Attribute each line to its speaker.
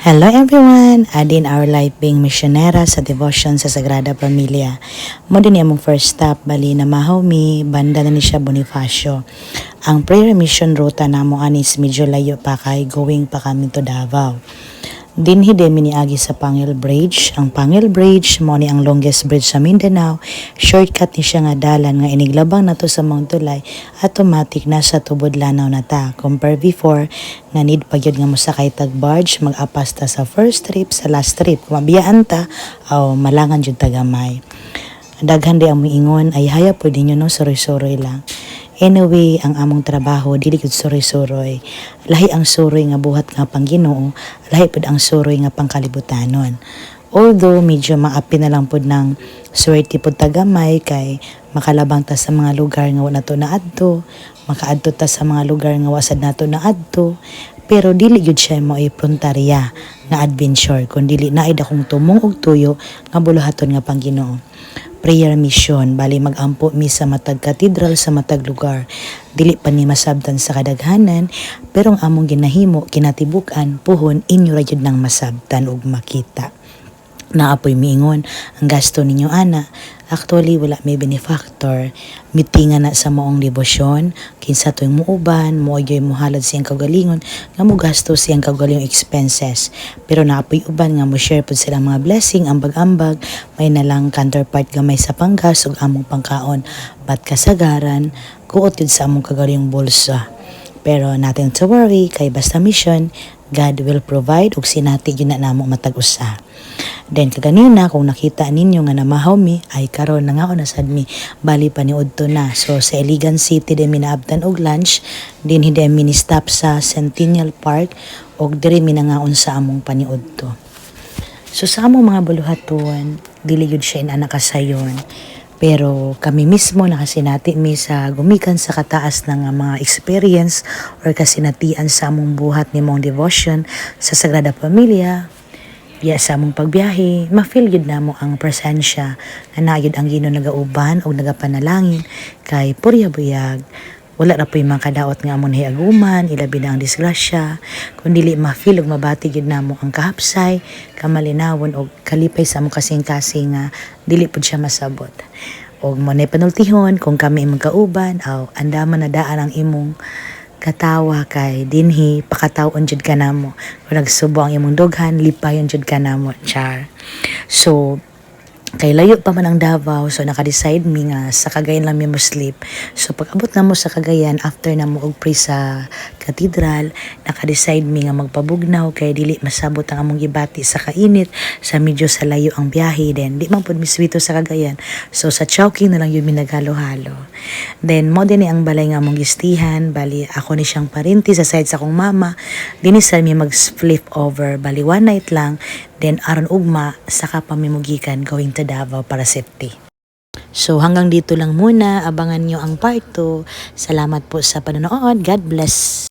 Speaker 1: Hello everyone! Adin our life being missionera sa devotion sa Sagrada Familia. Mo din among first stop bali na mahaw mi banda na ni siya Bonifacio. Ang prayer mission ruta namo anis medyo layo pa kay going pa kami to Davao. Dinhi mi niagi sa Pangil Bridge. Ang Pangil Bridge mo ni ang longest bridge sa Mindanao. Shortcut ni siya nga dalan nga iniglabang na to sa Mount Tulay. Automatic na sa tubod lanaw na ta. Compare before nga need pa gyud nga mosakay tag barge mag-apas ta sa first trip sa last trip. Kung mabiyaan ta o malangan jud tagamay. Daghan di ang miingon ay haya po ninyo no suroy-suroy lang. Anyway, ang among trabaho dili gud suroy-suroy. Lahi ang suroy nga buhat nga pang Ginoo, lahi pud ang suroy nga pangkalibutanon. Although medyo maapi na lang pud ng swerte pud tagamay kay makalabang ta sa mga lugar nga wa nato naadto, makaadto ta sa mga lugar nga wasad nato naadto, pero dili gyud siya mo frontarya nga adventure kun dili naay dakong tumong og tuyo nga buluhaton nga pang Ginoo. Prayer mission, bali magampo mi sa matag katedral sa matag lugar. Dili pa ni masabtan sa kadaghanan, pero ang among ginahimo, kinatibukan, puhon, inyo ra jud nang masabtan ug makita. Naapoy miingon, ang gasto ninyo ana. Actually, wala may benefactor. Mitingan na sa moong debosyon, kinsa tuwing muuban, mo'yoy muhalad siyang kagalingon, nga mo gasto siyang kagalingong expenses. Pero naapoy uban nga mo share po silang mga blessing, ambag-ambag, may nalang counterpart gamay sa panggas ug among pangkaon. Bat kasagaran, kuot yun sa among kagalingong bulsa. Pero nothing to worry, kay basta mission, God will provide ug sinati yun na namong matag-usa. Then kaganina kung nakita ninyo nga namahaw mi ay karon na nga nasad mi bali pa ni udto na. So sa Iligan City din mi naabtan og lunch, din hindi mi ni stop sa Centennial Park og diri mi nangaon sa among paniudto. So sa among mga buluhaton, dili gyud siya inana kasayon. Pero kami mismo nakasinati mi sa gumikan sa kataas ng mga experience or kasinatian sa among buhat ni mong devotion sa Sagrada Familia. Biya sa among pagbiyahe, ma-feel yun na mo ang presensya na naayod ang Ginoo nagauban o nagapanalangin kay purya-buyag. Wala na po yung mga kadaot nga amon hiaguman, ilabi na ang disgrasya, kundili ma-feel o mabati yun na mo ang kahapsay, kamalinawon o kalipay sa among kasing-kasing nga dili po siya masabot. O mo na panultihon kung kami imong kauban, o andaman na daan ang imong katawa kay dinhi pakatawon jud ka namo kung nagsubo ang imong dughan lipayon jud ka namo char. So kay layo pa man ang Davao, so naka-decide mi nga sa Cagayan lang mi mo sleep. So pag abot na mo sa Cagayan, after na mo og pray sa katedral, naka-decide mi nga magpabugnaw kay dili masabot ang among gibati sa kainit, sa medyo sa layo ang biyahe, then di man pud miswito sa Cagayan. So sa Chowking na lang yun mi naghalo-halo. Then mo din ang balay nga among gistihan, bali ako ni siyang parinti sa side sa akong mama, dinisan mi mag-flip over, bali one night lang. Then aron ugma saka pamimugikan going to Davao para safety. So hanggang dito lang muna, abangan nyo ang part 2. Salamat po sa panonood. God bless.